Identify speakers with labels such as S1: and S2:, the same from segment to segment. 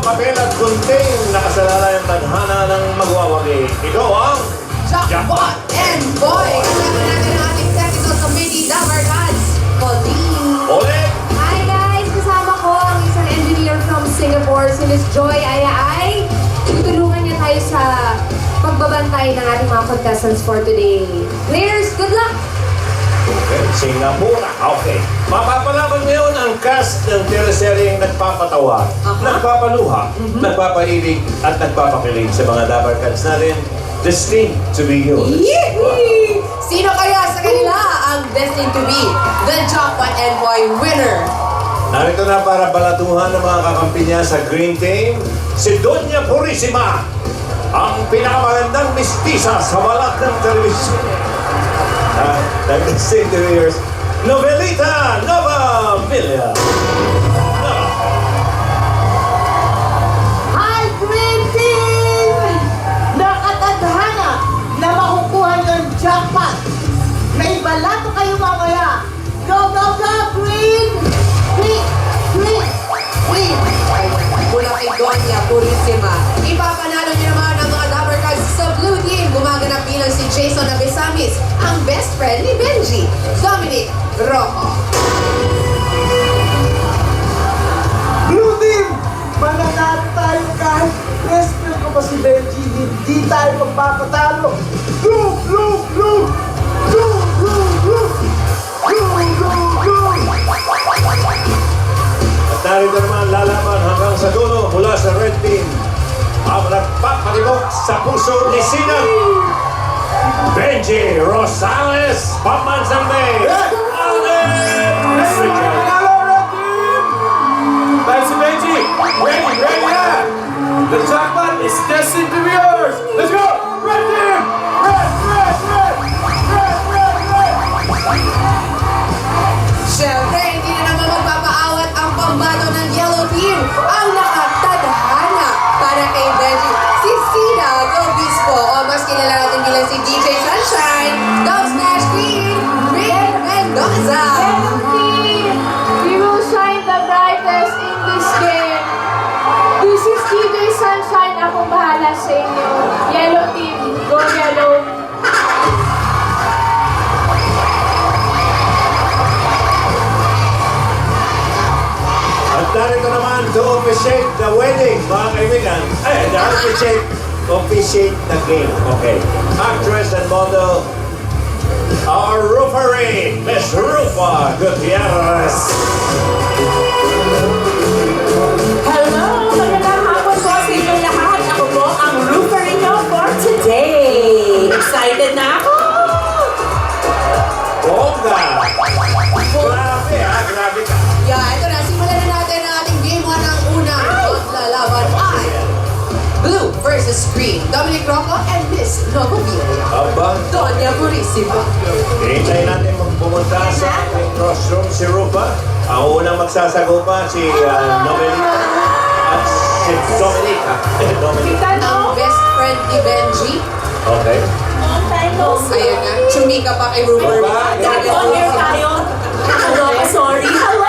S1: papel at gunting nakasalalay ang tadhana ng magwawagi. Ito ang
S2: Jackpot and Boy! Kasama natin ang ating technical committee, Dabar Gods, Pauline.
S1: Oleg!
S3: Hi guys! Kasama ko ang isang engineer from Singapore, si Miss Joy Ayaay. Tutulungan niya tayo sa pagbabantay ng ating mga contestants for today. Players, good luck!
S1: Okay, Singapore. Okay. Mapapalaban ngayon ang cast ng teleseryeng nagpapatawa, nagpapaluha, nagpapaibig at nagpapakilig sa mga Dabar Cats natin. Destined to be yours.
S2: Yee! Sino kaya sa kanila ang destined to be the Jackpot and Boy winner?
S1: Narito na para balatuhan ng mga kakampi niya sa Green Team, si Doña Purissima, ang pinakamagandang mistisa sa balat ng television. Destined to be yours, Novelita Nova Villa.
S4: Hi, Green Team! Nakatadhana na makukuha ng jackpot. May balato kayo mamaya. Go, go, go, Green! Green! Green! Green!
S2: Mula kay Doña Purissima. Ipapanalo niyo naman ang mga Dabar Gods sa Blue Team. Gumaganap bilang si Jason Abesamis, ang best friend ni Benji, Dominic Rojo.
S4: Blue Team! Mananalo tayo kahit best friend ko pa si Benji. Hindi tayo magpapatalo. Blue! Blue! Blue! Blue! Blue! Blue! Blue! Blue! Blue!
S1: At narito naman lalaban hanggang sa dulo mula sa Red Team. Ang nagpapalibok sa puso ni Sina Benji Rosales Pamansang Bay.
S5: Thanks, Benji. Ready na. The jackpot is destined to be yours. Let's go. Red team. Red.
S2: Siyempre, hindi na naman magpapaawat ang pambato ng Yellow Team. Ang nakatadhana para kay Benji, si Sina Obispo, o mas kilala natin bilang si DJ Sunshine, Dub Smash Queen, Rick Mendoza.
S3: Yellow Team! We will shine the brightest in this game. This is DJ Sunshine. Akong bahala sa inyo. Yellow Team, go Yellow!
S1: At narito naman to officiate the wedding, mga kaibigan. Officiate the game. Okay. Actress and model, our roofery, Miss Rufa Gutierrez.
S6: Hello! Magandang hapon po sa inyong lahat. Ako po ang roofer inyo for today. Excited na ako!
S1: Bongga! Grabe ka.
S2: Yeah, ito na. Simulan na natin ang ating game 1 ng unang maglalaban ay Blue versus Green, Dominic Rojo and Miss Novovilla.
S1: Aba,
S2: Doña Purissima.
S1: hinihintay natin pumunta sa ating crossroom si Rufa. Ang unang magsasagupa si Novelita at si Dominica. Dominica.
S2: Ang best friend ni Benji.
S1: Okay.
S6: Long time no see.
S2: Ayan na. Chumika pa kay Rupert.
S6: Dahil on air tayo. Nakaloka, sorry. Hello!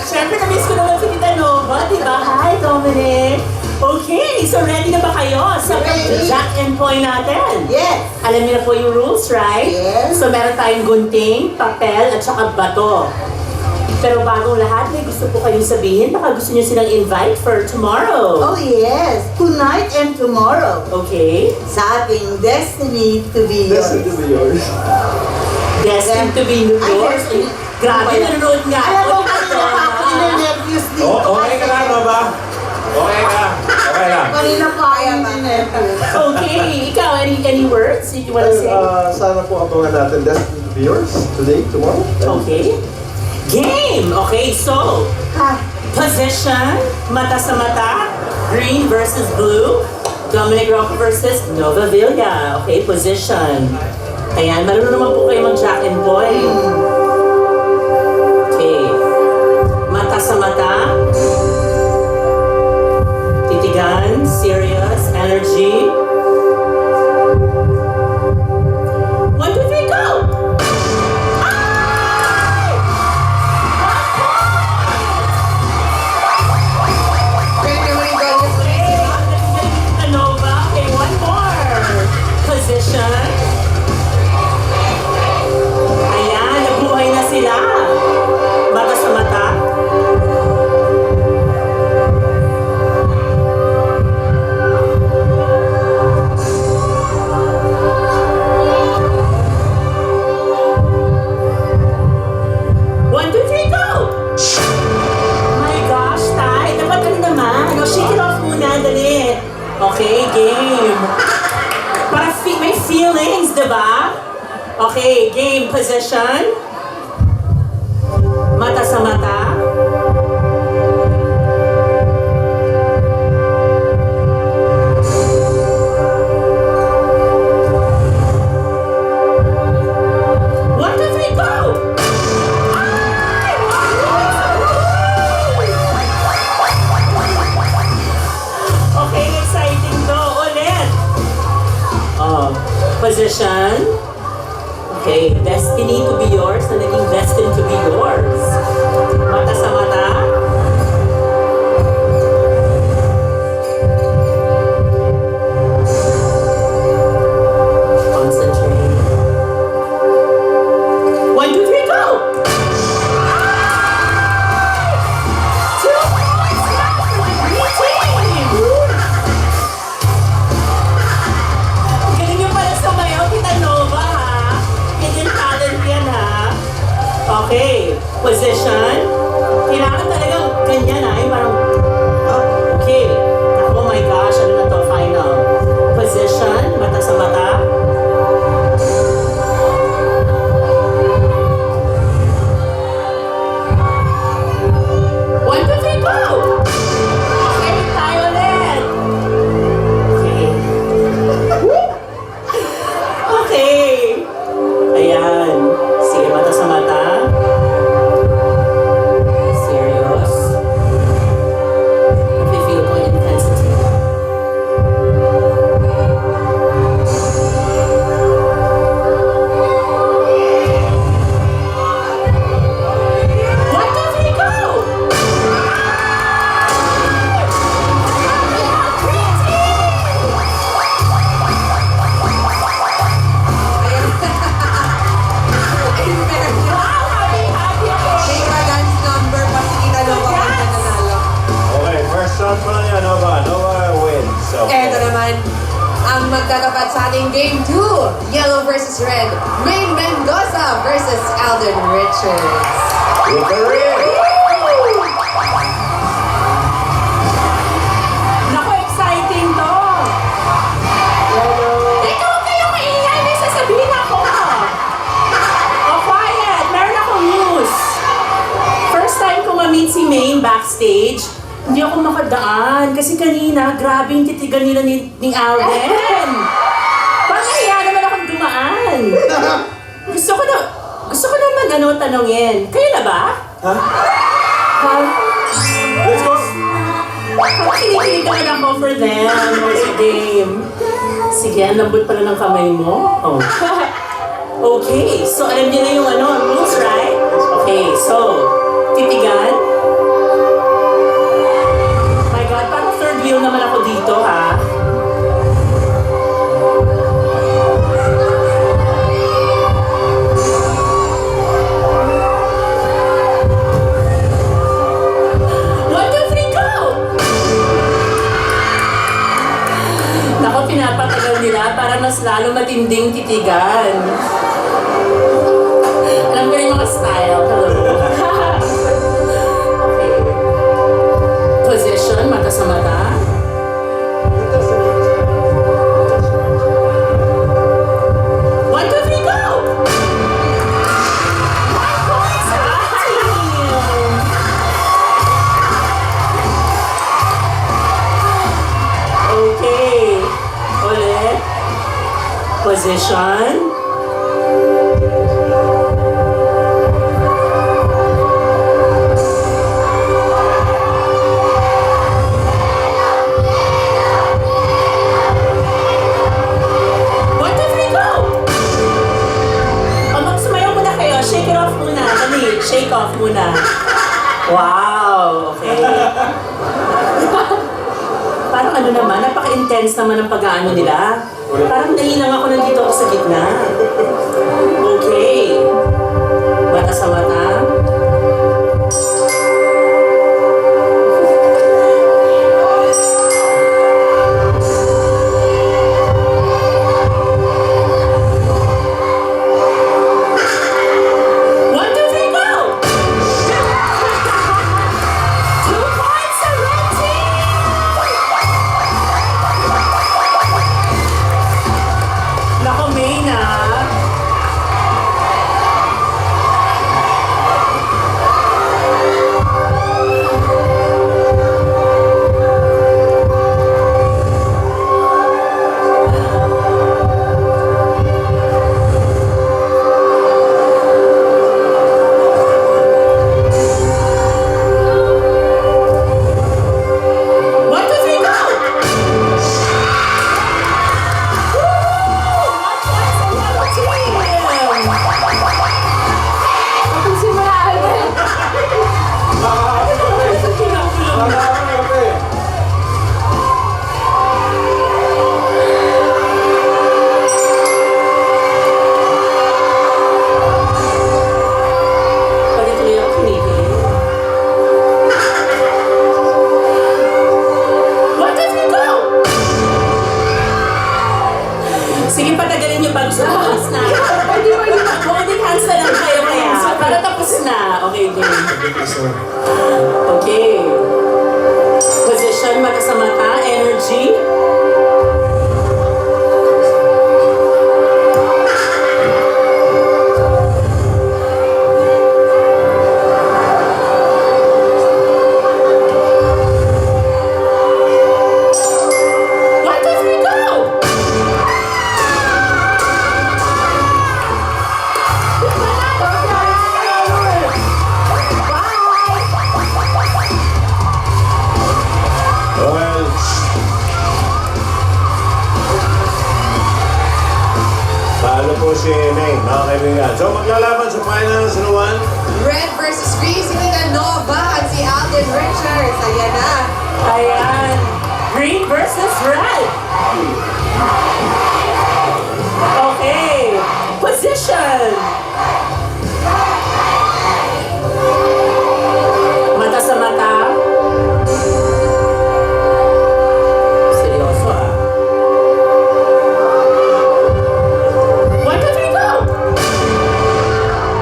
S6: Siyempre, na-miss ko naman si Tita Nova, di ba? Hi, Dominic! Okay, so ready na ba kayo sa Jack and Boy natin?
S4: Yes!
S6: Alam niyo na po yung rules, right?
S4: Yes.
S6: So meron tayong gunting, papel, at saka bato. Pero bagong lahat, may gusto po kayong sabihin. Baka gusto niyo silang invite for tomorrow.
S4: Oh yes! Tonight and tomorrow.
S6: Okay.
S4: Sa ating Destiny to be yours.
S6: Destined to be yours. Grabe, nanonood nga.
S4: Alam mo
S6: ako.
S4: ba, nervous dito.
S1: Okay ka lang, ba? Okay ka. Okay lang.
S4: Kanina pa ako nervous.
S6: Okay, ikaw, any words that you want to say?
S5: Sana po abangan natin Destined to be yours today, tomorrow.
S6: Okay. Game! Okay, so,
S4: Ha?
S6: position, mata sa mata, green versus blue, Dominic Rojo versus Nova Villa. Okay, position. Ayan, marunong naman po kayo mag-Jack and Boy. Okay. Mata sa mata. Titigan, serious, energy. 1, 2, 3, go! Ay! Okay, game position. Mata sa mata. One, two, three, go! Okay, exciting to. Ulit. Position. Okay, destiny to be yours na naging destined to be yours. Mata sa mata. Concentrate. 1, 2, 3, go! 2 points left for the green team! Galing yung pala sumayaw, Tita Nova, ha? Hidden talent yan, ha? Okay, position. Kailangan talagang ganyan, ha? Yung parang, okay. Oh my gosh, ano na to, final. Position, mata sa mata. One, two, three, go! Okay, tayo ulit. Okay. Okay. Ayan. Sige, mata sa mata. Serious. Feel ko yung intensity. One, two, three, go!
S2: In fairness,
S6: Wow, happy, happy ako.
S2: may dance number pa si Tita Nova kung nanalo.
S1: Okay, first round pa lang yan, Nova. Nova wins. Okay.
S2: Eto naman, ang magtatapat sa ating Game 2, Yellow versus Red, Maine Mendoza versus Alden Richards.
S1: With the ring.
S6: Naku, exciting to. Teka, huwag kayong maingay. May sasabihin ako. Oh, quiet. Meron akong news. First time ko ma-meet si Maine backstage, hindi ako makadaan. Kasi kanina, grabe yung titigan nila ni Alden. Parang nahiya naman akong dumaan. Gusto ko naman tanongin. Kayo na ba?
S5: Ha? Let's go!
S6: Parang kinikilig naman ako for them or sa game. Sige, ang lambot pala ng kamay mo. Oh. Okay, so alam niyo na yung rules, right? Okay, so, titigan. My God, parang third wheel naman ako dito, ha? One, two, three, go! Nako, pinapatagal nila para mas lalo matinding titigan. Alam ko rin mga style. Hello. Okay. Position, mata sa mata. One, two, three, go! 1 point sa team! Okay. Ulit. Position. One, two, three, go! O, magsumayaw muna kayo. Shake it off muna. Dali, shake off muna. Wow, okay. Parang ano naman, napaka-intense naman ang pag-aano nila. Parang nahilang ako nandito ako sa gitna. Okay. Mata sa mata. One, two, three, go! 2 points sa red team! Nako, May na.
S1: si Maine, mga kaibigan. So maglalaban sa finals na one.
S2: Red versus green, si Tita Nova at si Alden Richards. Ayan na.
S6: Ayan. Green versus red. Okay. Position. Mata sa mata. Seryoso ah. 1, 2, 3, go!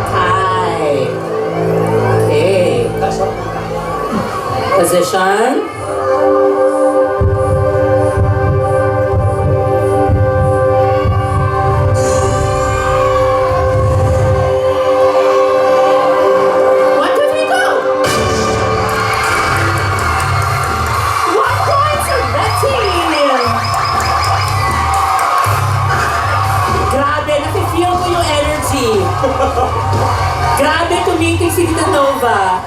S6: Tie. Okay. Position. One, two, three, go! 1 point to red team! Grabe, nafe-feel ko yung energy. Grabe, tumitig si Tita Nova.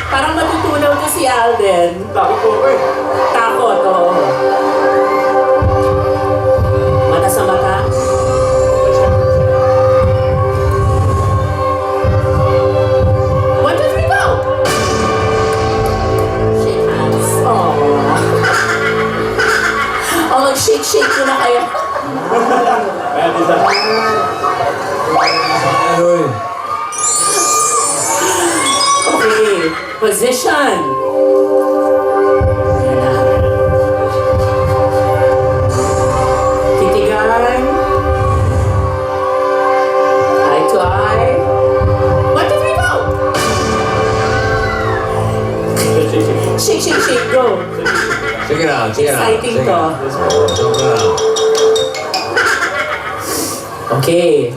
S6: Parang matutunaw to si Alden.
S5: Takot po ako eh.
S6: Takot, oo. Mata sa mata. One, two, three, go! Shake hands. Oh. Oh, mag-shake-shake ko na kayo.
S5: Pwede sa...
S6: Okay, position. Ayan na. Titigan. Eye to eye. 1, 2, 3, go! Shake, shake, shake, go.
S1: Sige na, sige na.
S6: Exciting
S1: sige.
S6: to.
S1: Sobra na.
S6: Okay.